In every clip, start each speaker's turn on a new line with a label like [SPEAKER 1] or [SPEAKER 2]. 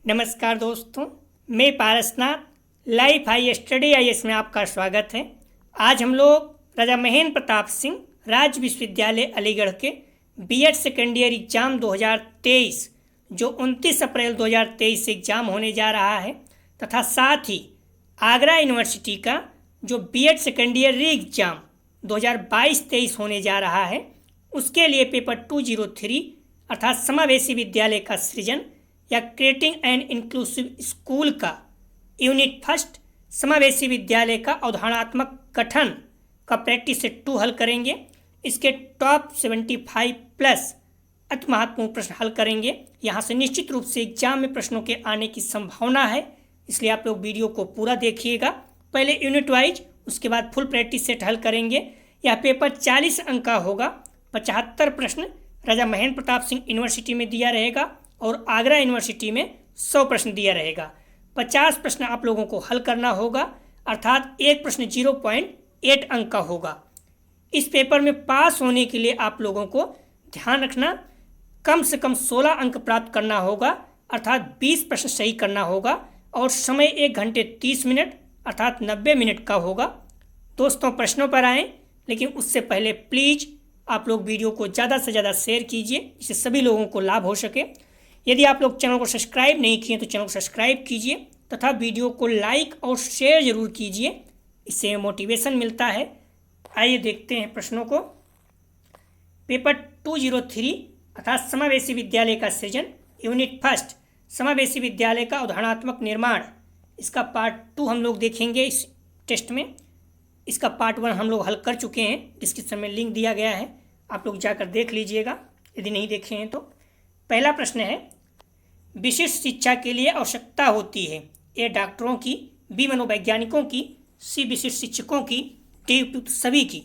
[SPEAKER 1] नमस्कार दोस्तों, मैं Parasnath life high study IAS में आपका स्वागत है। आज हम लोग राजा महेंद्र प्रताप सिंह राज्य विश्वविद्यालय अलीगढ़ के बीएड सेकेंड ईयर एग्ज़ाम 2023 जो 29 अप्रैल 2023 से एग्ज़ाम होने जा रहा है तथा साथ ही आगरा यूनिवर्सिटी का जो BEd second year re exam 2022-23 होने जा रहा है, उसके लिए पेपर 203 अर्थात समावेशी विद्यालय का सृजन या क्रिएटिंग एंड इंक्लूसिव स्कूल का यूनिट फर्स्ट समावेशी विद्यालय का अवधारणात्मक गठन का प्रैक्टिस सेट 2 हल करेंगे। इसके टॉप 75 प्लस अति महत्वपूर्ण प्रश्न हल करेंगे। यहाँ से निश्चित रूप से एग्जाम में प्रश्नों के आने की संभावना है, इसलिए आप लोग वीडियो को पूरा देखिएगा। पहले यूनिट वाइज, उसके बाद फुल प्रैक्टिस सेट हल करेंगे। यह पेपर 40 अंक का होगा। 75 प्रश्न राजा महेंद्र प्रताप सिंह यूनिवर्सिटी में दिया रहेगा और आगरा यूनिवर्सिटी में 100 प्रश्न दिया रहेगा। 50 प्रश्न आप लोगों को हल करना होगा, अर्थात एक प्रश्न 0.8 अंक का होगा। इस पेपर में पास होने के लिए आप लोगों को ध्यान रखना, कम से कम 16 अंक प्राप्त करना होगा, अर्थात 20 प्रश्न सही करना होगा और समय 1 घंटे 30 मिनट अर्थात 90 मिनट का होगा। दोस्तों, प्रश्नों पर आएँ, लेकिन उससे पहले प्लीज़ आप लोग वीडियो को ज़्यादा से ज़्यादा शेयर कीजिए, जिससे सभी लोगों को लाभ हो सके। यदि आप लोग चैनल को सब्सक्राइब नहीं किए तो चैनल को सब्सक्राइब कीजिए तथा वीडियो को लाइक और शेयर जरूर कीजिए, इससे मोटिवेशन मिलता है। आइए देखते हैं प्रश्नों को। पेपर 203 अर्थात समावेशी विद्यालय का सृजन यूनिट फर्स्ट समावेशी विद्यालय का अवधारणात्मक निर्माण, इसका पार्ट 2 हम लोग देखेंगे इस टेस्ट में। इसका पार्ट 1 हम लोग हल कर चुके हैं, डिस्क्रिप्शन में लिंक दिया गया है, आप लोग जाकर देख लीजिएगा यदि नहीं देखे हैं तो। पहला प्रश्न है, विशिष्ट शिक्षा के लिए आवश्यकता होती है। ए डॉक्टरों की, बी मनोवैज्ञानिकों की, सी विशिष्ट शिक्षकों की, डी उपयुक्त सभी की।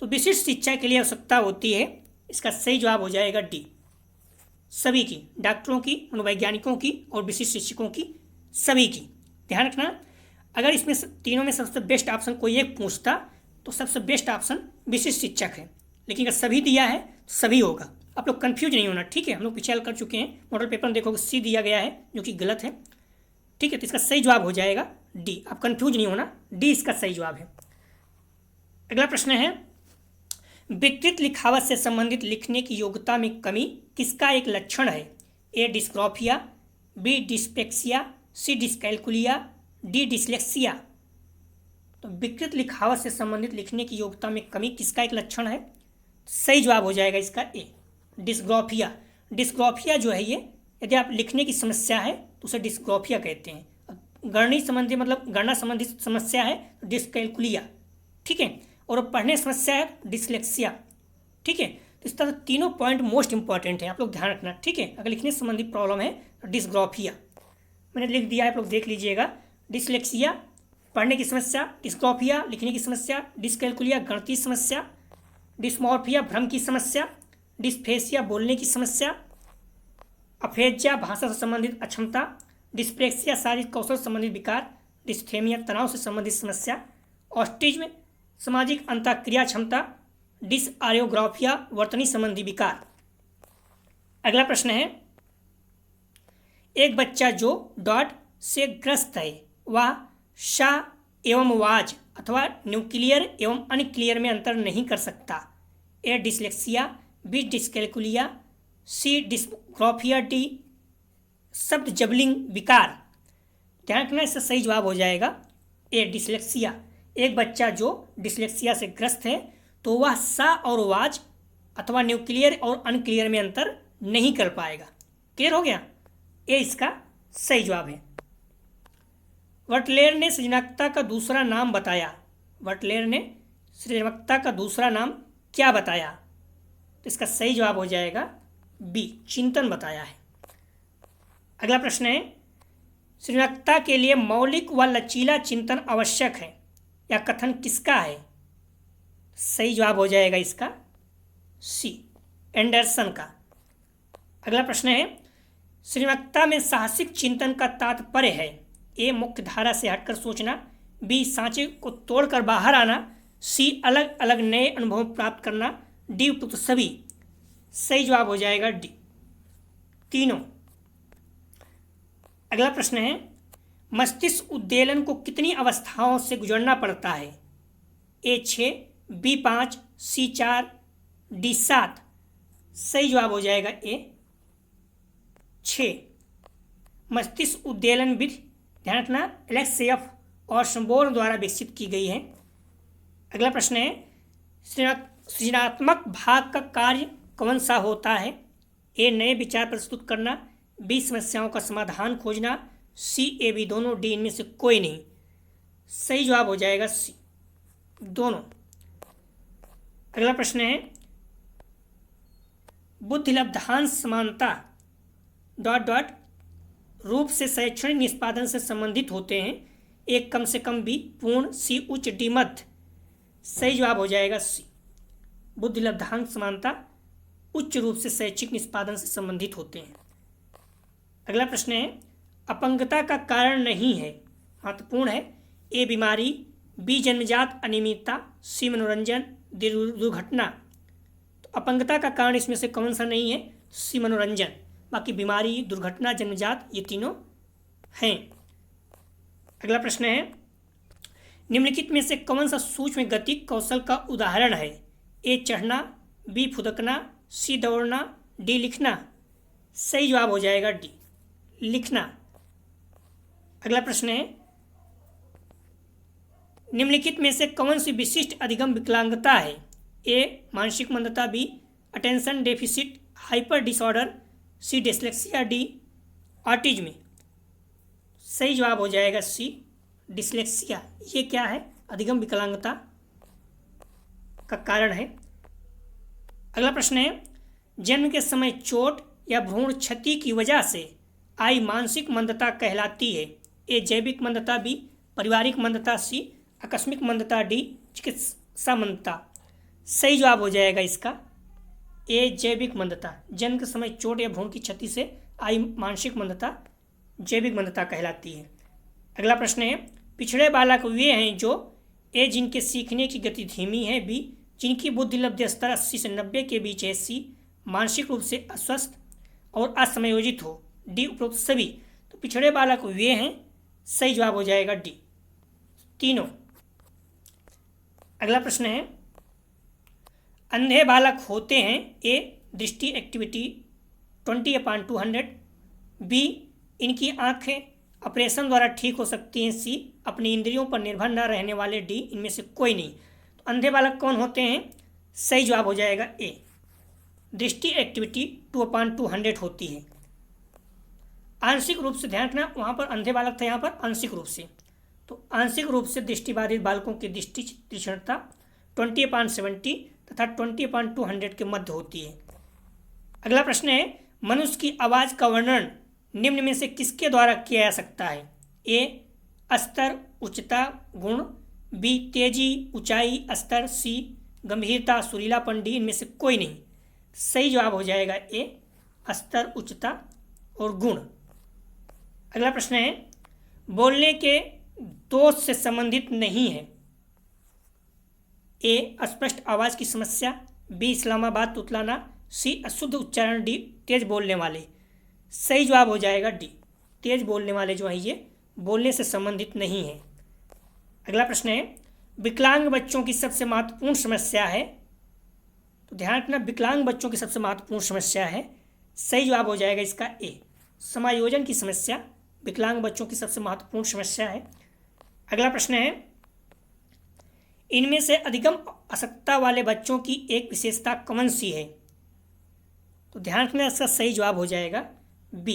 [SPEAKER 1] तो विशिष्ट शिक्षा के लिए आवश्यकता होती है, इसका सही जवाब हो जाएगा डी, सभी की। डॉक्टरों की, मनोवैज्ञानिकों की और विशिष्ट शिक्षकों की, सभी की। ध्यान रखना, अगर इसमें तीनों में सबसे बेस्ट ऑप्शन कोई एक पूछता तो सबसे बेस्ट ऑप्शन विशिष्ट शिक्षक है, लेकिन अगर सभी दिया है तो सभी होगा। आप लोग कंफ्यूज नहीं होना, ठीक है। हम लोग पीछे हल कर चुके हैं। मॉडल पेपर में देखोगे सी दिया गया है, जो कि गलत है, ठीक है। तो इसका सही जवाब हो जाएगा डी। आप कंफ्यूज नहीं होना, डी इसका सही जवाब है। अगला प्रश्न है, विकृत लिखावट से संबंधित लिखने की योग्यता में कमी किसका एक लक्षण है। ए डिस्ग्राफिया, बी डिस्पेक्सिया, सी डिस्कैल्कुलिया, डी डिसलेक्सिया। तो विकृत लिखावट से संबंधित लिखने की योग्यता में कमी किसका एक लक्षण है। सही जवाब हो जाएगा इसका ए, डिस्ग्राफिया। डिस्ग्राफिया जो है ये, यदि आप लिखने की समस्या है तो उसे डिस्ग्राफिया कहते हैं। गणनी संबंधी मतलब गणना संबंधी समस्या है तो डिस्कैल्कुलिया, ठीक है। और पढ़ने समस्या है डिसलेक्सिया, ठीक है। तो इस तरह तीनों पॉइंट मोस्ट इंपॉर्टेंट है, आप लोग ध्यान रखना, ठीक है। अगर लिखने संबंधी प्रॉब्लम है तो डिस्ग्राफिया मैंने लिख दिया है, आप लोग देख लीजिएगा। डिसलेक्सिया पढ़ने की समस्या, डिस्ग्राफिया लिखने की समस्या, डिस्कैल्कुलिया गणितीय समस्या, डिस्मॉर्फिया भ्रम की समस्या, डिस्फेसिया बोलने की समस्या, अफेजिया भाषा से संबंधित अक्षमता, डिस्प्लेक्सिया शारीरिक कौशल संबंधित विकार, डिस्थेमिया तनाव से संबंधित समस्या, ऑटिज्म सामाजिक अंतःक्रिया क्षमता, डिसआरियोग्राफिया वर्तनी संबंधी विकार। अगला प्रश्न है, एक बच्चा जो डॉट से ग्रस्त है वह शा एवं वाज अथवा न्यूक्लियर एवं अनक्लियर में अंतर नहीं कर सकता। ए डिसलेक्सिया, बी डिस्कैल्कुलिया, सी डिस्ग्राफिया, डी शब्द जबलिंग विकार। ध्यान रखना, इसका सही जवाब हो जाएगा ए डिसलेक्सिया। एक बच्चा जो डिसलेक्सिया से ग्रस्त है तो वह सा और वाज अथवा न्यूक्लियर और अनक्लियर में अंतर नहीं कर पाएगा। क्लियर हो गया, ए इसका सही जवाब है। वर्टलेर ने सृजनात्मकता का दूसरा नाम बताया। वर्टलेर ने सृजनात्मकता का दूसरा नाम क्या बताया। तो इसका सही जवाब हो जाएगा बी, चिंतन बताया है। अगला प्रश्न है, सृजनात्मकता के लिए मौलिक व लचीला चिंतन आवश्यक है, यह कथन किसका है। सही जवाब हो जाएगा इसका सी, एंडरसन का। अगला प्रश्न है, सृजनात्मकता में साहसिक चिंतन का तात्पर्य है। ए मुख्य धारा से हटकर सोचना, बी सांचे को तोड़कर बाहर आना, सी अलग अलग नए अनुभव प्राप्त करना, डी उपयुक्त सभी। सही जवाब हो जाएगा डी, तीनों। अगला प्रश्न है, मस्तिष्क उद्दीलन को कितनी अवस्थाओं से गुजरना पड़ता है? ए 6, बी 5, सी 4, डी 7। सही जवाब हो जाएगा ए 6। मस्तिष्क उद्दीलन विधि ध्यान रखना एलेक्सेयफ और शंबोर्न द्वारा विकसित की गई है। अगला प्रश्न है, सृजनात्मक भाग का कार्य कौन सा होता है? ए नए विचार प्रस्तुत करना, बी समस्याओं का समाधान खोजना, सी ए बी दोनों, डी इनमें से कोई नहीं। सही जवाब हो जाएगा सी दोनों। अगला प्रश्न है, बुद्धिलब्धांश समानता रूप से शैक्षणिक निष्पादन से संबंधित होते हैं। एक कम से कम, बी पूर्ण, सी उच्च, डी मध्य। सही जवाब हो जाएगा सी। बुद्धिलब्धांश समानता उच्च रूप से शैक्षिक निष्पादन से संबंधित होते हैं। अगला प्रश्न है, अपंगता का कारण नहीं है, महत्वपूर्ण है। ए बीमारी, बी जन्मजात अनियमितता, सी मनोरंजन, डी दुर्घटना। तो अपंगता का कारण इसमें से कौन सा नहीं है? सी मनोरंजन। बाकी बीमारी, दुर्घटना, जन्मजात ये तीनों हैं। अगला प्रश्न है, निम्नलिखित में से कौन सा सूक्ष्म गति कौशल का उदाहरण है? ए चढ़ना, बी फुदकना, सी दौड़ना, डी लिखना। सही जवाब हो जाएगा डी लिखना। अगला प्रश्न है, निम्नलिखित में से कौन सी विशिष्ट अधिगम विकलांगता है? ए मानसिक मंदता, B attention deficit hyper disorder, C dyslexia, D autism. सही जवाब हो जाएगा सी डिसलेक्सिया। ये क्या है? अधिगम विकलांगता का कारण है। अगला प्रश्न है, जन्म के समय चोट या भ्रूण क्षति की वजह से आई मानसिक मंदता कहलाती है? ए जैविक मंदता, बी पारिवारिक मंदता, सी आकस्मिक मंदता, डी चिकित्सा मंदता। सही जवाब हो जाएगा इसका ए जैविक मंदता। जन्म के समय चोट या भ्रूण की क्षति से आई मानसिक मंदता जैविक मंदता कहलाती है। अगला प्रश्न है, पिछड़े बालक वे हैं जो ए जिनके सीखने की गति धीमी है, बी जिनकी बुद्धिलब्धि स्तर 80 से 90 के बीच है, सी मानसिक रूप से अस्वस्थ और असमयोजित हो, डी उपरोक्त सभी। तो पिछड़े बालक वे हैं, सही जवाब हो जाएगा डी तीनों। अगला प्रश्न है, अंधे बालक होते हैं ए दृष्टि एक्टिविटी 20/200, बी इनकी आंखें ऑपरेशन द्वारा ठीक हो सकती हैं, सी अपनी इंद्रियों पर निर्भर न रहने वाले, डी इनमें से कोई नहीं। तो अंधे बालक कौन होते हैं? सही जवाब हो जाएगा ए दृष्टि एक्टिविटी 2/200 होती है। आंशिक रूप से ध्यान रखना, वहाँ पर अंधे बालक थे, यहाँ पर आंशिक रूप से। तो आंशिक रूप से दृष्टिबाधित बालकों की दृष्टि तीक्ष्णता 20/70 तथा 20/200 के मध्य होती है। अगला प्रश्न है, मनुष्य की आवाज़ का वर्णन निम्न में से किसके द्वारा किया जा सकता है? ए स्तर, उच्चता, गुण, बी तेजी, ऊंचाई, स्तर, सी गंभीरता, सुरीलापन, डी इनमें से कोई नहीं। सही जवाब हो जाएगा ए स्तर, उच्चता और गुण। अगला प्रश्न है, बोलने के दोष से संबंधित नहीं है। ए अस्पष्ट आवाज़ की समस्या, बी इस्लामाबाद तुतलाना, सी अशुद्ध उच्चारण, डी तेज बोलने वाले। सही जवाब हो जाएगा डी तेज बोलने वाले जो है ये बोलने से संबंधित नहीं है। अगला प्रश्न है, विकलांग बच्चों की सबसे महत्वपूर्ण समस्या है? तो ध्यान रखना, विकलांग बच्चों की सबसे महत्वपूर्ण समस्या है। सही जवाब हो जाएगा इसका ए समायोजन की समस्या विकलांग बच्चों की सबसे महत्वपूर्ण समस्या है। अगला प्रश्न है, इनमें से अधिगम अशक्तता वाले बच्चों की एक विशेषता कौन सी है? तो ध्यान रखना, इसका सही जवाब हो जाएगा बी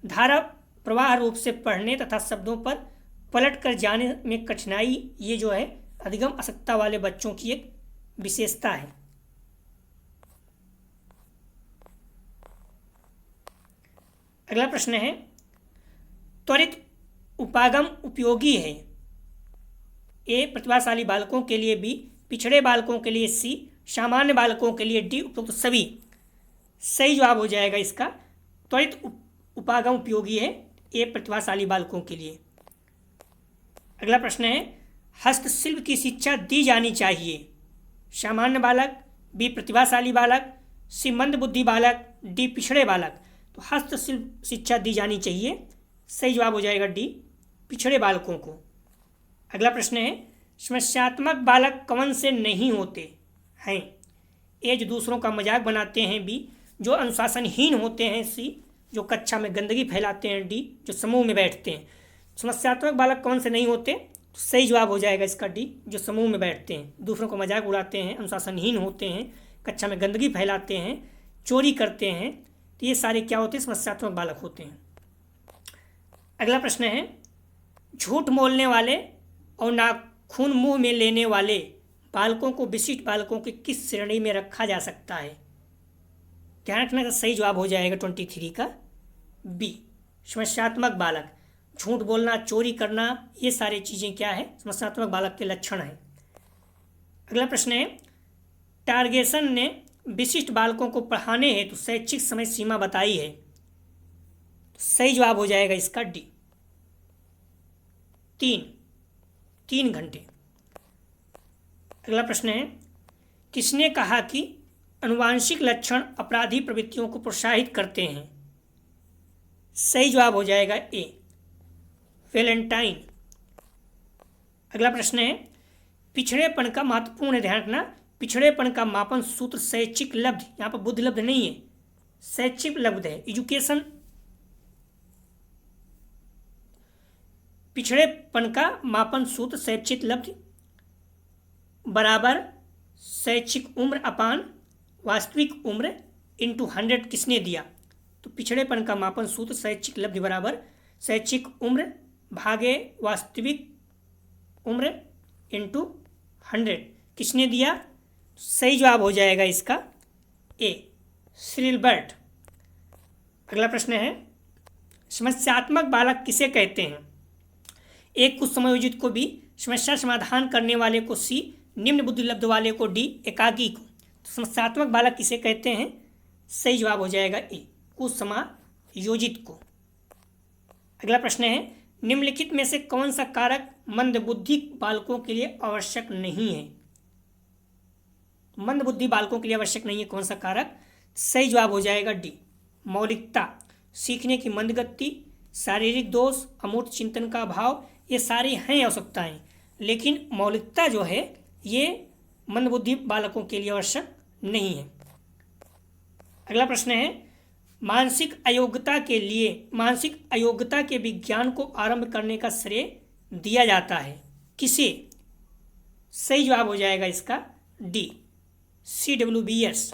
[SPEAKER 1] धारा प्रवाह रूप से पढ़ने तथा शब्दों पर पलट कर जाने में कठिनाई। ये जो है अधिगम अशक्तता वाले बच्चों की एक विशेषता है। अगला प्रश्न है, त्वरित उपागम उपयोगी है? ए प्रतिभाशाली बालकों के लिए, बी पिछड़े बालकों के लिए, सी सामान्य बालकों के लिए, डी उपरोक्त सभी। सही जवाब हो जाएगा इसका त्वरित उपागम उपयोगी है ए प्रतिभाशाली बालकों के लिए। अगला प्रश्न है, हस्तशिल्प की शिक्षा दी जानी चाहिए? सामान्य बालक, बी प्रतिभाशाली बालक, सी मंद बुद्धि बालक, डी पिछड़े बालक। तो हस्तशिल्प शिक्षा दी जानी चाहिए। सही जवाब हो जाएगा डी, पिछड़े बालकों को। अगला प्रश्न है, समस्यात्मक बालक कौन से नहीं होते हैं? ए, जो दूसरों का मजाक बनाते हैं। बी, जो अनुशासनहीन होते हैं। सी, जो कक्षा में गंदगी फैलाते हैं। डी, जो समूह में बैठते हैं। समस्यात्मक बालक कौन से नहीं होते? तो सही जवाब हो जाएगा इसका डी, जो समूह में बैठते हैं, दूसरों का मजाक उड़ाते हैं, अनुशासनहीन होते हैं, कक्षा में गंदगी फैलाते हैं, चोरी करते हैं, तो ये सारे क्या होते हैं? समस्यात्मक बालक होते हैं। अगला प्रश्न है, झूठ बोलने वाले और नाखून मुंह में लेने वाले बालकों को विशिष्ट बालकों की किस श्रेणी में रखा जा सकता है? ध्यान रखना का सही जवाब हो जाएगा 23 का बी, समस्यात्मक बालक। झूठ बोलना, चोरी करना, ये सारी चीज़ें क्या है? समस्यात्मक बालक के लक्षण हैं। अगला प्रश्न है, टारगेसन ने विशिष्ट बालकों को पढ़ाने हेतु तो शैक्षिक समय सीमा बताई है। तो सही जवाब हो जाएगा इसका डी, 3 घंटे। अगला प्रश्न है, किसने कहा कि अनुवांशिक लक्षण अपराधी प्रवृत्तियों को प्रोत्साहित करते हैं? सही जवाब हो जाएगा ए, वैलेंटाइन। अगला प्रश्न है, पिछड़ेपन का महत्वपूर्ण ध्यान रखना, पिछड़ेपन का मापन सूत्र शैक्षिक लब्ध, यहाँ पर बुद्धि लब्ध नहीं है, शैक्षिक लब्ध है, एजुकेशन। पिछड़ेपन का मापन सूत्र शैक्षिक लब्ध बराबर शैक्षिक उम्र अपान वास्तविक उम्र इंटू 100 किसने दिया? तो पिछड़ेपन का मापन सूत्र शैक्षिक लब्ध बराबर शैक्षिक उम्र भागे वास्तविक उम्र इंटू 100 किसने दिया? सही जवाब हो जाएगा इसका ए, श्रीलबर्ट। अगला प्रश्न है, समस्यात्मक बालक किसे कहते हैं? एक, कुछ समायोजित को। बी, समस्या समाधान करने वाले को। सी, निम्न बुद्धि लब्ध वाले को। डी, एकाकी को। तो समस्यात्मक बालक किसे कहते हैं? सही जवाब हो जाएगा ए, कुछ समायोजित को। अगला प्रश्न है, निम्नलिखित में से कौन सा कारक मंदबुद्धि बालकों के लिए आवश्यक नहीं है? मंदबुद्धि बालकों के लिए आवश्यक नहीं है कौन सा कारक? सही जवाब हो जाएगा डी, मौलिकता। सीखने की मंद गति, शारीरिक दोष, अमूर्त चिंतन का अभाव, ये सारी हैं आवश्यकताएं, लेकिन मौलिकता जो है ये मंदबुद्धि बालकों के लिए आवश्यक नहीं है। अगला प्रश्न है, मानसिक अयोग्यता के विज्ञान को आरंभ करने का श्रेय दिया जाता है किसे? सही जवाब हो जाएगा इसका डी, CWBS।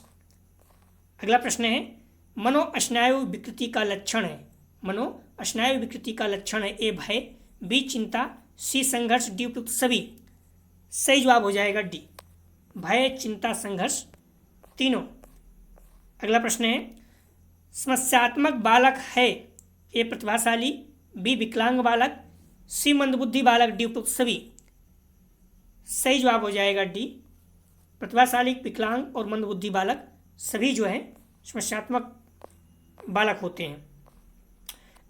[SPEAKER 1] अगला प्रश्न है, मनोस्नायु विकृति का लक्षण है। मनोस्नायु विकृति का लक्षण है ए, भय। बी, चिंता। सी, संघर्ष। डी, उपयुक्त सभी। सही जवाब हो जाएगा डी, भय, चिंता, संघर्ष, तीनों। अगला प्रश्न है, समस्यात्मक बालक है ए, प्रतिभाशाली। बी, विकलांग बालक। सी, मंदबुद्धि बालक। डी, उपयुक्त सभी। सही जवाब हो जाएगा डी, प्रतिभाशाली, विकलांग और मंदबुद्धि बालक सभी जो है समस्यात्मक बालक होते हैं।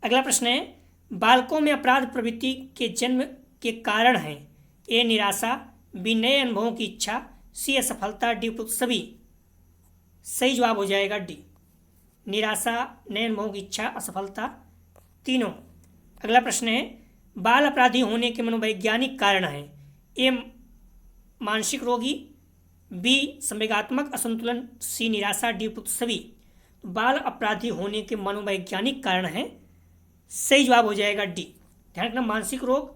[SPEAKER 1] अगला प्रश्न है, बालकों में अपराध प्रवृत्ति के जन्म के कारण हैं ए, निराशा। बी, नए अनुभवों की इच्छा। सी, असफलता। डी, उपयुक्त सभी। सही जवाब हो जाएगा डी, निराशा, नए अनुभवों की इच्छा, असफलता, तीनों। अगला प्रश्न है, बाल अपराधी होने के मनोवैज्ञानिक कारण हैं ए, मानसिक रोगी। बी, संवेगात्मक असंतुलन। सी, निराशा। डी, उपयुक्त सभी। बाल अपराधी होने के मनोवैज्ञानिक कारण हैं, सही जवाब हो जाएगा डी। ध्यान रखना, मानसिक रोग,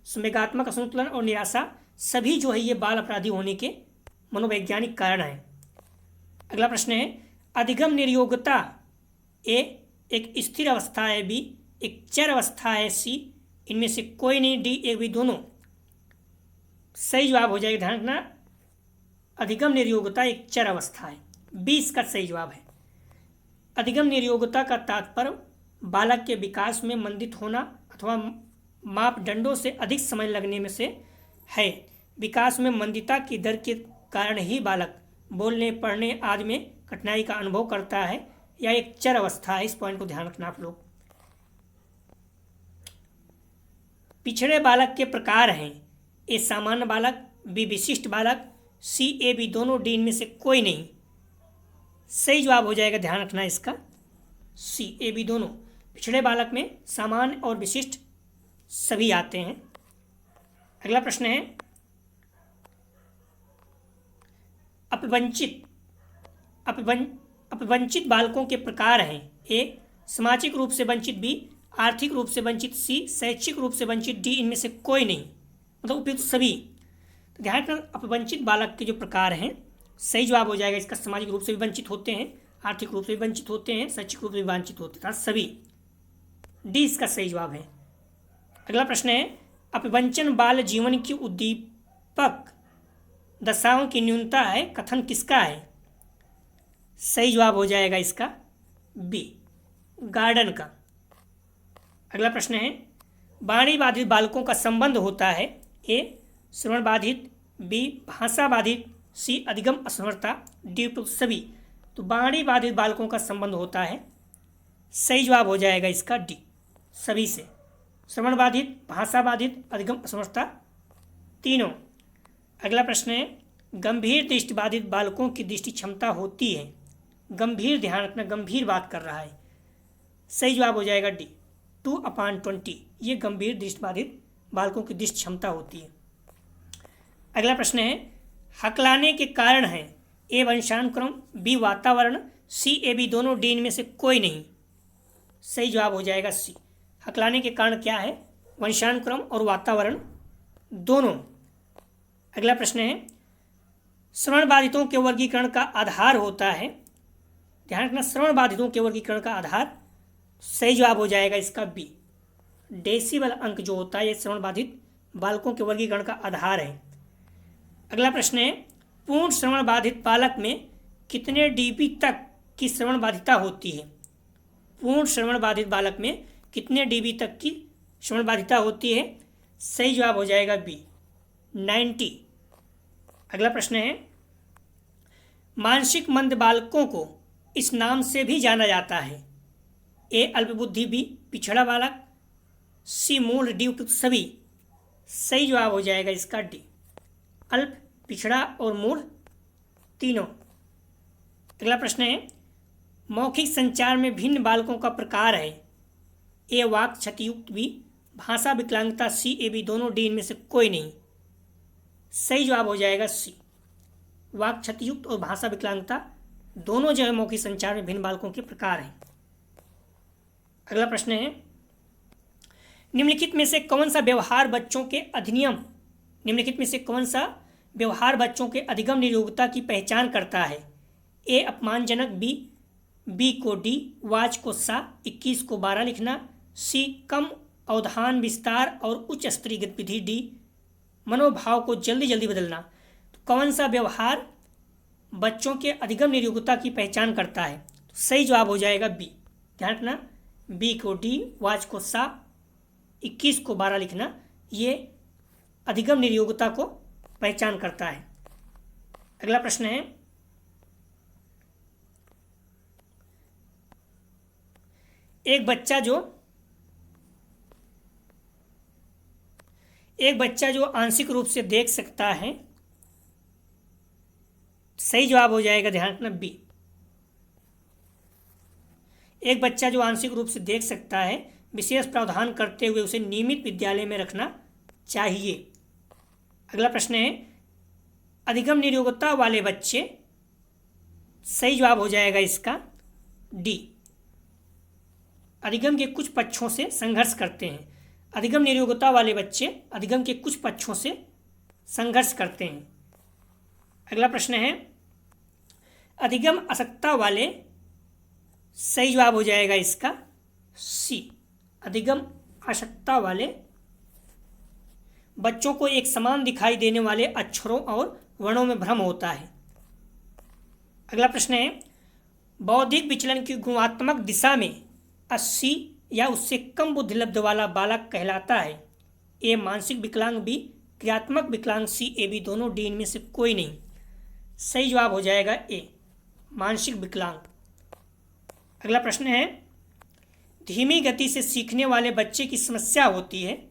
[SPEAKER 1] संवेगात्मक असंतुलन और निराशा सभी जो है ये बाल अपराधी होने के मनोवैज्ञानिक कारण हैं। अगला प्रश्न है, अधिगम निर्योग्यता ए, एक स्थिर अवस्था है। बी, एक चर अवस्था है। सी, इनमें से कोई नहीं। डी, ए, बी, दोनों। सही जवाब हो जाएगा, ध्यान रखना, अधिगम निर्योग्यता एक चर अवस्था है। बी इसका सही जवाब है। अधिगम निर्योग्यता का तात्पर्य बालक के विकास में मंदित होना अथवा मापदंडों से अधिक समय लगने में से है। विकास में मंदिता की दर के कारण ही बालक बोलने, पढ़ने आदि में कठिनाई का अनुभव करता है। यह एक चर अवस्था है, इस पॉइंट को ध्यान रखना आप लोग। पिछड़े बालक के प्रकार हैं ए, सामान्य बालक। बी, विशिष्ट बालक। सी, ए, बी, दोनों। डी, इनमें से कोई नहीं। सही जवाब हो जाएगा, ध्यान रखना इसका सी ए बी दोनों। पिछड़े बालक में सामान्य और विशिष्ट सभी आते हैं। अगला प्रश्न है अपवंचित बालकों के प्रकार हैं। ए सामाजिक रूप से वंचित, बी आर्थिक रूप से वंचित, सी शैक्षिक रूप से वंचित, डी इनमें से कोई नहीं, मतलब उपयुक्त सभी। तो ध्यान रखना अपवंचित बालक के जो प्रकार हैं, सही जवाब हो जाएगा इसका सामाजिक रूप से भी वंचित होते हैं, आर्थिक रूप से भी वंचित होते हैं, शैक्षिक रूप से भी वंचित होते हैं, सभी। डी इसका सही जवाब है। अगला प्रश्न है अपवंचन बाल जीवन की उद्दीपक दशाओं की न्यूनता है, कथन किसका है? सही जवाब हो जाएगा इसका बी गार्डन का। अगला प्रश्न है वाणी बाधित बालकों का संबंध होता है। ए श्रवण बाधित, बी भाषा बाधित, सी अधिगम असमर्थता, डी उपयुक्त सभी। तो वाणी बाधित बालकों का संबंध होता है, सही जवाब हो जाएगा इसका डी सभी से। श्रवण बाधित, भाषा बाधित, अधिगम असमर्थता, तीनों। अगला प्रश्न है गंभीर दृष्टि बाधित बालकों की दृष्टि क्षमता होती है। गंभीर, ध्यान रखना गंभीर बात कर रहा है, सही जवाब हो जाएगा डी 2/20। ये गंभीर दृष्टि बाधित बालकों की दृष्टि क्षमता होती है। अगला प्रश्न है हकलाने के कारण है। ए वंशानुक्रम, बी वातावरण, सी ए बी दोनों, डी इनमें से कोई नहीं। सही जवाब हो जाएगा सी। हकलाने के कारण क्या है? वंशानुक्रम और वातावरण दोनों। अगला प्रश्न है श्रवण बाधितों के वर्गीकरण का आधार होता है। ध्यान रखना श्रवण बाधितों के वर्गीकरण का आधार, सही जवाब हो जाएगा इसका बी डेसिबल अंक जो होता है, ये श्रवण बाधित बालकों के वर्गीकरण का आधार है। अगला प्रश्न है पूर्ण श्रवण बाधित बालक में कितने डीबी तक की श्रवण बाधिता होती है? पूर्ण श्रवण बाधित बालक में कितने डीबी तक की श्रवण बाधिता होती है? सही जवाब हो जाएगा बी 90। अगला प्रश्न है मानसिक मंद बालकों को इस नाम से भी जाना जाता है। ए अल्पबुद्धि, बी पिछड़ा बालक, सी मूल, डी उपयुक्त सभी। सही जवाब हो जाएगा इसका डी अल्प, पिछड़ा और मूल तीनों। अगला प्रश्न है मौखिक संचार में भिन्न बालकों का प्रकार है। ए वाक क्षतियुक्त, बी भाषा विकलांगता, सी ए बी दोनों, डी इनमें से कोई नहीं। सही जवाब हो जाएगा सी वाक क्षतियुक्त और भाषा विकलांगता दोनों जो है मौखिक संचार में भिन्न बालकों के प्रकार हैं। अगला प्रश्न है निम्नलिखित में से कौन सा व्यवहार बच्चों के अधिनियम, निम्नलिखित में से कौन सा व्यवहार बच्चों के अधिगम नियोग्यता की पहचान करता है? ए अपमानजनक, बी को डी, वाच को सा, 21 को 12 लिखना, सी कम अवधान विस्तार और उच्च स्तरीय गतिविधि, डी मनोभाव को जल्दी जल्दी बदलना। तो कौन सा व्यवहार बच्चों के अधिगम नियोग्यता की पहचान करता है? तो सही जवाब हो जाएगा बी। ध्यान रखना बी को डी, वाच को सा, 21 को 12 लिखना, ये अधिगम नियोग्यता को पहचान करता है। अगला प्रश्न है एक बच्चा जो आंशिक रूप से देख सकता है, सही जवाब हो जाएगा ध्यान रखना बी। एक बच्चा जो आंशिक रूप से देख सकता है विशेष प्रावधान करते हुए उसे नियमित विद्यालय में रखना चाहिए। अगला प्रश्न है अधिगम नियोग्यता वाले बच्चे, सही जवाब हो जाएगा इसका डी अधिगम के कुछ पक्षों से संघर्ष करते हैं। अधिगम नियोग्यता वाले बच्चे अधिगम के कुछ पक्षों से संघर्ष करते हैं। अगला प्रश्न है अधिगम आसक्ता वाले, सही जवाब हो जाएगा इसका सी अधिगम आसक्ता वाले बच्चों को एक समान दिखाई देने वाले अक्षरों और वर्णों में भ्रम होता है। अगला प्रश्न है बौद्धिक विचलन की गुणात्मक दिशा में 80 या उससे कम बुद्धिलब्ध वाला बालक कहलाता है। ए मानसिक विकलांग, बी क्रियात्मक विकलांग, सी ए बी दोनों, डी इनमें से कोई नहीं। सही जवाब हो जाएगा ए मानसिक विकलांग। अगला प्रश्न है धीमी गति से सीखने वाले बच्चे की समस्या होती है।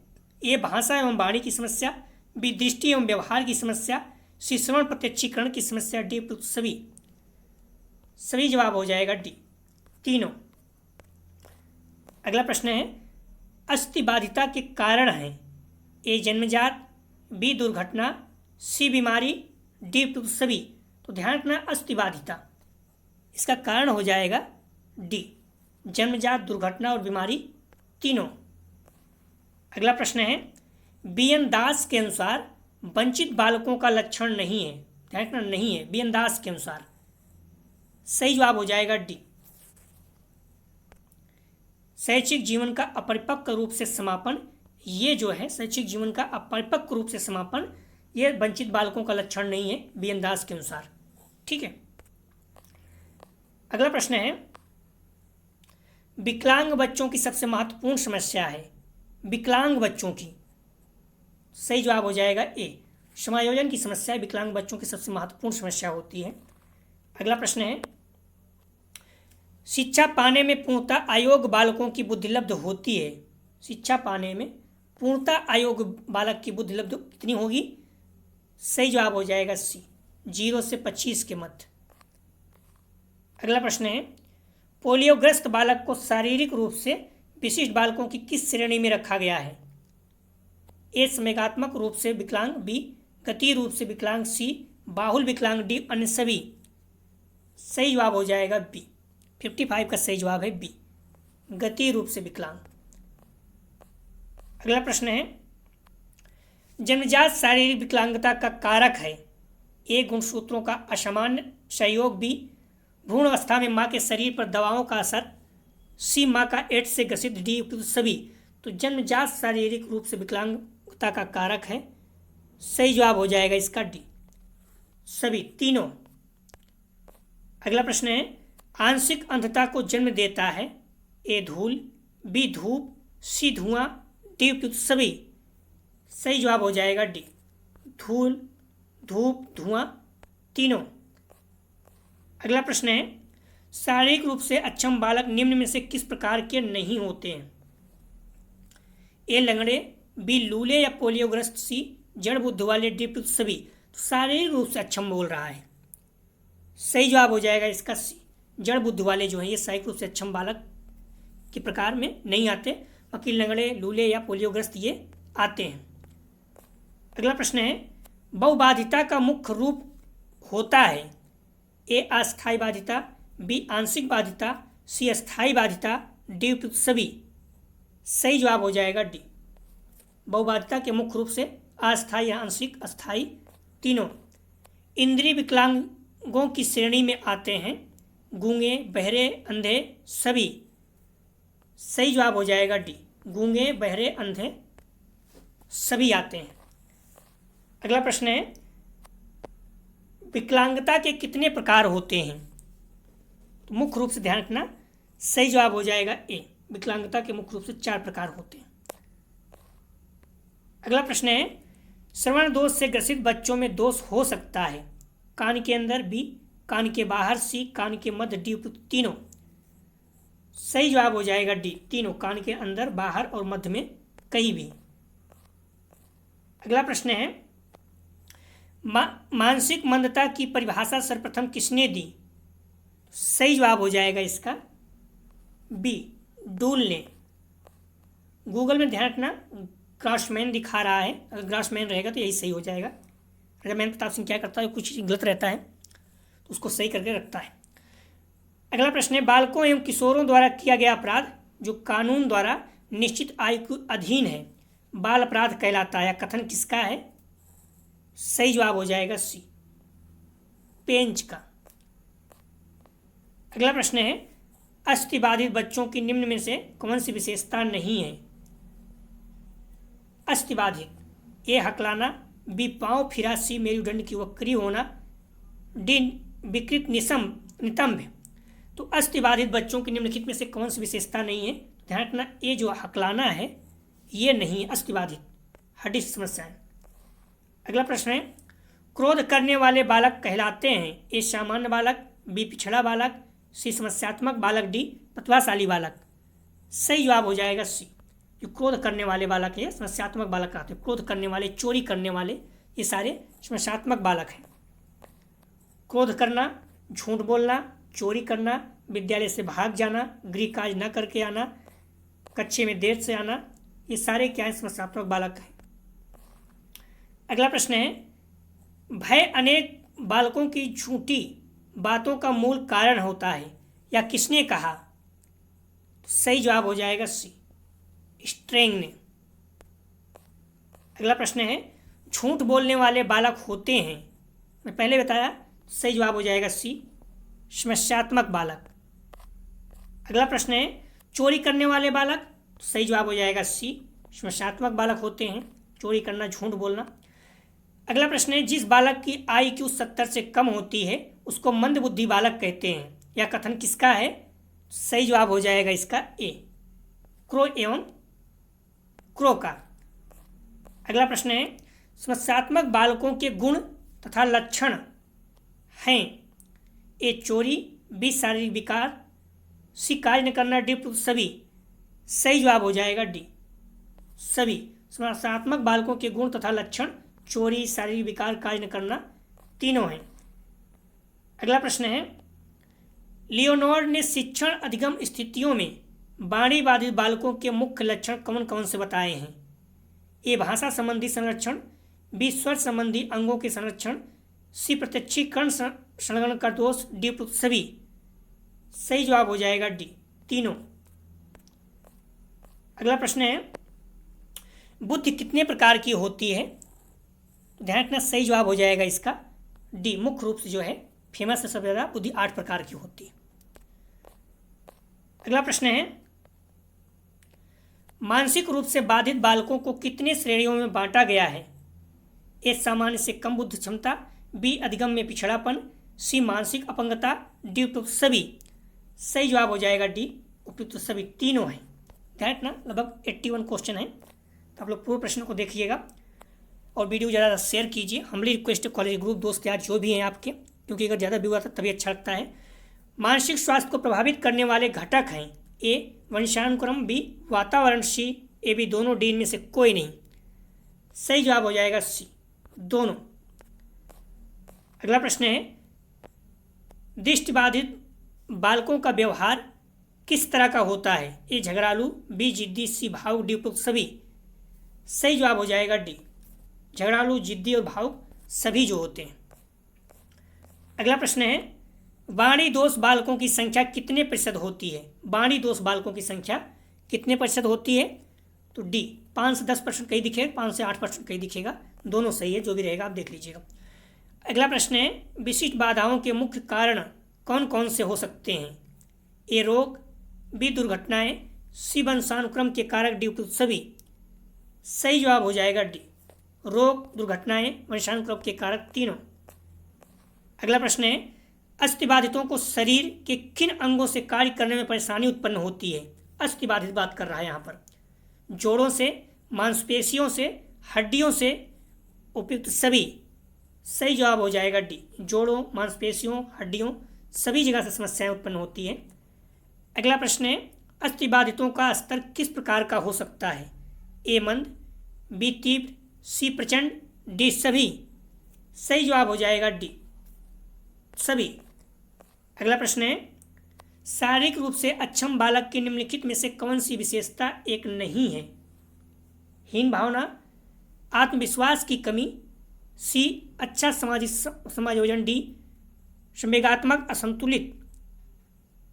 [SPEAKER 1] ए भाषा एवं वाणी की समस्या, बी दृष्टि एवं व्यवहार की समस्या, सी श्रवण प्रत्यक्षीकरण की समस्या, डी सभी। सभी जवाब हो जाएगा डी तीनों। अगला प्रश्न है, अस्थिबाधिता के कारण हैं? ए जन्मजात, बी दुर्घटना, सी बीमारी, डी सभी। तो ध्यान रखना अस्थिबाधिता, इसका कारण हो जाएगा डी, जन्मजात, दुर्घटना और बीमारी तीनों। अगला प्रश्न है, बी.एन. दास के अनुसार वंचित बालकों का लक्षण नहीं है। ध्यान रखना नहीं है, बी.एन. दास के अनुसार। सही जवाब हो जाएगा डी, शैक्षिक जीवन का अपरिपक्व रूप से समापन। ये जो है शैक्षिक जीवन का अपरिपक्व रूप से समापन, ये वंचित बालकों का लक्षण नहीं है बी.एन. दास के अनुसार। ठीक है। अगला प्रश्न है, विकलांग बच्चों की सबसे महत्वपूर्ण समस्या है। विकलांग बच्चों की, सही जवाब हो जाएगा ए, समायोजन की समस्या विकलांग बच्चों की सबसे महत्वपूर्ण समस्या होती है। अगला प्रश्न है, शिक्षा पाने में पूर्णता अयोग्य बालकों की बुद्धिलब्ध होती है। शिक्षा पाने में पूर्णता अयोग्य बालक की बुद्धिलब्ध कितनी होगी? सही जवाब हो जाएगा सी, 0 से 25 के मध्य। अगला प्रश्न है, पोलियोग्रस्त बालक को शारीरिक रूप से विशिष्ट बालकों की किस श्रेणी में रखा गया है? ए संवेगात्मक रूप से विकलांग, बी गति रूप से विकलांग, सी बाहुल विकलांग, डी अन्य सभी। सही जवाब हो जाएगा बी, 55 का सही जवाब है बी, गति रूप से विकलांग। अगला प्रश्न है, जन्मजात शारीरिक विकलांगता का कारक है। ए गुणसूत्रों का असामान्य सहयोग, बी भ्रूण अवस्था में मां के शरीर पर दवाओं का असर, सी मां का एड्स से ग्रसित, डी सभी। तो जन्मजात शारीरिक रूप से विकलांगता का कारक है, सही जवाब हो जाएगा इसका डी, सभी तीनों। अगला प्रश्न है, आंशिक अंधता को जन्म देता है। ए धूल, बी धूप, सी धुआं, डी सभी। सही जवाब हो जाएगा डी, धूल, धूप, धुआं तीनों। अगला प्रश्न है, शारीरिक रूप से अक्षम बालक निम्न में से किस प्रकार के नहीं होते हैं? ए लंगड़े, बी लूले या पोलियोग्रस्त, सी जड़ बुद्धि वाले, डी सभी। तो शारीरिक रूप से अक्षम बोल रहा है, सही जवाब हो जाएगा इसका सी, जड़ बुद्धि वाले जो हैं ये शारीरिक रूप से अक्षम बालक के प्रकार में नहीं आते, बाकी लंगड़े, लूले या पोलियोग्रस्त ये आते हैं। अगला प्रश्न है, बहुबाधिता का मुख्य रूप होता है। ए अस्थायी बाधिता, बी आंशिक बाधिता, सी अस्थायी बाधिता, डी सभी। सही जवाब हो जाएगा डी, बहुबाधिता के मुख्य रूप से अस्थायी या आंशिक, अस्थायी तीनों। इंद्रिय विकलांगों की श्रेणी में आते हैं गूंगे, बहरे, अंधे सभी। सही जवाब हो जाएगा डी, गूंगे, बहरे, अंधे सभी आते हैं। अगला प्रश्न है, विकलांगता के कितने प्रकार होते हैं? तो मुख्य रूप से ध्यान रखना, सही जवाब हो जाएगा ए, विकलांगता के मुख्य रूप से 4 प्रकार होते हैं। अगला प्रश्न है, श्रवण दोष से ग्रसित बच्चों में दोष हो सकता है। कान के अंदर, बी कान के बाहर, सी कान के मध्य, डी तीनों। सही जवाब हो जाएगा डी, तीनों, कान के अंदर, बाहर और मध्य में कहीं भी। अगला प्रश्न है, मानसिक मंदता की परिभाषा सर्वप्रथम किसने दी? सही जवाब हो जाएगा इसका बी, डूल ने। गूगल में ध्यान रखना ग्रासमैन दिखा रहा है, अगर ग्रासमैन रहेगा तो यही सही हो जाएगा। राजा महेंद्र प्रताप सिंह क्या करता है, कुछ गलत रहता है तो उसको सही करके रखता है। अगला प्रश्न है, बालकों एवं किशोरों द्वारा किया गया अपराध जो कानून द्वारा निश्चित आयु के अधीन है बाल अपराध कहलाता है। कथन किसका है? सही जवाब हो जाएगा सी, पेंच का। अगला प्रश्न है, अस्थिबाधित बच्चों की निम्न में से कौन सी विशेषता नहीं है? अस्थिबाधित, ए हकलाना, बी पाँव फिरा, सी मेरुदंड की वक्री होना, डी विकृत नितंब। तो अस्थिबाधित बच्चों की निम्नलिखित में से कौन सी विशेषता नहीं है? ध्यान रखना, ये जो हकलाना है ये नहीं है अस्थिबाधित, हड्डी की समस्या है। अगला प्रश्न है, क्रोध करने वाले बालक कहलाते हैं? ए सामान्य बालक, बी पिछड़ा बालक, सी समस्यात्मक बालक, डी प्रतिभाशाली बालक। सही जवाब हो जाएगा सी, जो क्रोध करने वाले बालक है समस्यात्मक बालक कहते हैं। क्रोध करने वाले, चोरी करने वाले, ये सारे समस्यात्मक बालक हैं। क्रोध करना, झूठ बोलना, चोरी करना, विद्यालय से भाग जाना, गृह कार्य न करके आना, कक्षे में देर से आना, ये सारे क्या है, समस्यात्मक बालक हैं। अगला प्रश्न है, भय अनेक बालकों की झूठी बातों का मूल कारण होता है, या किसने कहा? सही जवाब हो जाएगा सी, स्ट्रेंग ने। अगला प्रश्न है, झूठ बोलने वाले बालक होते हैं, मैं पहले बताया, सही जवाब हो जाएगा सी, समस्यात्मक बालक। अगला प्रश्न है, चोरी करने वाले बालक, सही जवाब हो जाएगा सी, समस्यात्मक बालक होते हैं, चोरी करना, झूठ बोलना। अगला प्रश्न है, जिस बालक की IQ 70 से कम होती है उसको मंदबुद्धि बालक कहते हैं, यह कथन किसका है? सही जवाब हो जाएगा इसका ए, क्रो एवं क्रो का। अगला प्रश्न है, समस्यात्मक बालकों के गुण तथा लक्षण हैं, ए चोरी, बी शारीरिक विकार, सी कार्य न करना, डी सभी। सही जवाब हो जाएगा डी, सभी। समस्यात्मक बालकों के गुण तथा लक्षण चोरी, शारीरिक विकार, कार्य न करना, तीनों हैं। अगला प्रश्न है, लियोनार्ड ने शिक्षण अधिगम स्थितियों में वाणी बाधित बालकों के मुख्य लक्षण कौन कौन से बताए हैं? ए भाषा संबंधी संरक्षण, बी स्वर संबंधी अंगों के संरक्षण, सी प्रत्यक्षीकरण संलग्न का दोष, डी सभी। सही जवाब हो जाएगा डी, तीनों। अगला प्रश्न है, बुद्धि कितने प्रकार की होती है? ध्यान रखना, सही जवाब हो जाएगा इसका डी, मुख्य रूप से जो है फेमस है सबसे ज़्यादा, बुद्धि 8 प्रकार की होती है। अगला प्रश्न है, मानसिक रूप से बाधित बालकों को कितने श्रेणियों में बांटा गया है? ए सामान्य से कम बुद्धि क्षमता, बी अधिगम में पिछड़ापन, सी मानसिक अपंगता, डी उपयुक्त सभी। सही जवाब हो जाएगा डी, उपयुक्त सभी, तीनों हैं। ध्यान रखना, लगभग 81 क्वेश्चन है, तो आप लोग पूरे प्रश्न को देखिएगा और वीडियो ज़्यादा शेयर कीजिए। हमारी रिक्वेस्ट है, कॉलेज ग्रुप दोस्त यार जो भी हैं आपके, क्योंकि अगर ज़्यादा व्यू आता तभी अच्छा लगता है। मानसिक स्वास्थ्य को प्रभावित करने वाले घटक हैं, ए वंशानुक्रम, बी वातावरण, सी ए बी दोनों, डी इनमें से कोई नहीं। सही जवाब हो जाएगा सी, दोनों। अगला प्रश्न है, दृष्टिबाधित बालकों का व्यवहार किस तरह का होता है? ए झगड़ालू, बी जिद्दी, सी भावुक, डी उपयुक्त सभी। सही जवाब हो जाएगा डी, झगड़ालू, जिद्दी और भावुक सभी जो होते हैं। अगला प्रश्न है, वाणी दोष बालकों की संख्या कितने प्रतिशत होती है? वाणी दोष बालकों की संख्या कितने प्रतिशत होती है? तो डी 5 से 10% कहीं दिखेगा, 5 से 8% कहीं दिखेगा, दोनों सही है, जो भी रहेगा आप देख लीजिएगा। अगला प्रश्न है, विशिष्ट बाधाओं के मुख्य कारण कौन कौन से हो सकते हैं? ए रोग, बी दुर्घटनाएं, सी वंशानुक्रम के कारक, डी उपयुक्त सभी। सही जवाब हो जाएगा डी, रोग, दुर्घटनाएं, वंशानुक्रम के कारक, तीनों। अगला प्रश्न है, अस्थिबाधितों को शरीर के किन अंगों से कार्य करने में परेशानी उत्पन्न होती है? अस्थिबाधित बात कर रहा है यहाँ पर, जोड़ों से, मांसपेशियों से, हड्डियों से, उपयुक्त सभी। सही जवाब हो जाएगा डी, जोड़ों, मांसपेशियों, हड्डियों सभी जगह से समस्याएं उत्पन्न होती हैं। अगला प्रश्न है, अस्थिबाधितों का स्तर किस प्रकार का हो सकता है? ए मंद, बी तीव्र, सी प्रचंड, डी सभी। सही जवाब हो जाएगा डी, सभी। अगला प्रश्न है, शारीरिक रूप से अक्षम बालक की निम्नलिखित में से कौन सी विशेषता एक नहीं है? हीन भावना, आत्मविश्वास की कमी, सी अच्छा समायोजन, डी संवेगात्मक असंतुलित।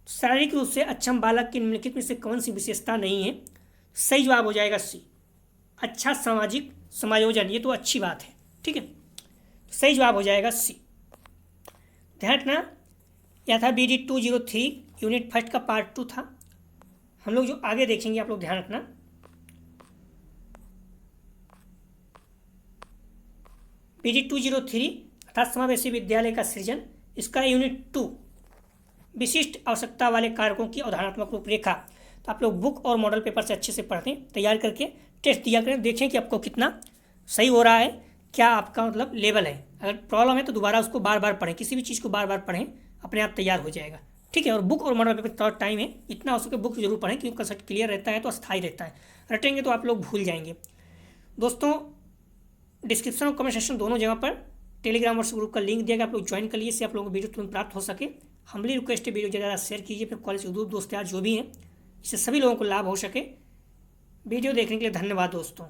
[SPEAKER 1] शारीरिक रूप से अक्षम बालक की निम्नलिखित में से कौन सी विशेषता नहीं है? सही जवाब हो जाएगा सी, अच्छा सामाजिक समायोजन, ये तो अच्छी बात है, ठीक है, सही जवाब हो जाएगा सी। ध्यान रखना, यह था BD 203 यूनिट फर्स्ट का पार्ट 2 था। हम लोग जो आगे देखेंगे आप लोग ध्यान रखना, BD 203 अर्थात समावेशी विद्यालय का सृजन, इसका यूनिट 2 विशिष्ट आवश्यकता वाले कारकों की अवधारणात्मक रूपरेखा। तो आप लोग बुक और मॉडल पेपर से अच्छे से पढ़ें, तैयार करके टेस्ट दिया करें, देखें कि आपको कितना सही हो रहा है, क्या आपका मतलब लेवल है। अगर प्रॉब्लम है तो दोबारा उसको बार बार पढ़ें, किसी भी चीज़ को बार बार पढ़ें, अपने आप तैयार हो जाएगा, ठीक है। और बुक और मॉडल पेपर थोड़ा टाइम है, इतना हो सके बुक जरूर पढ़ें, क्योंकि कंसेप्ट क्लियर रहता है तो अस्थायी रहता है, रटेंगे तो आप लोग भूल जाएंगे। दोस्तों, डिस्क्रिप्शन और कमेंट सेक्शन दोनों जगह पर टेलीग्राम व्हाट्सएप ग्रुप का लिंक दिया गया, आप लोग ज्वाइन कर लिए, इससे आप लोगों को वीडियो तुरंत प्राप्त हो सके। हम्बली रिक्वेस्ट है, वीडियो ज़्यादा शेयर कीजिए, फिर कॉलेज के दोस्त यार जो भी हैं, इससे सभी लोगों को लाभ हो सके। वीडियो देखने के लिए धन्यवाद दोस्तों।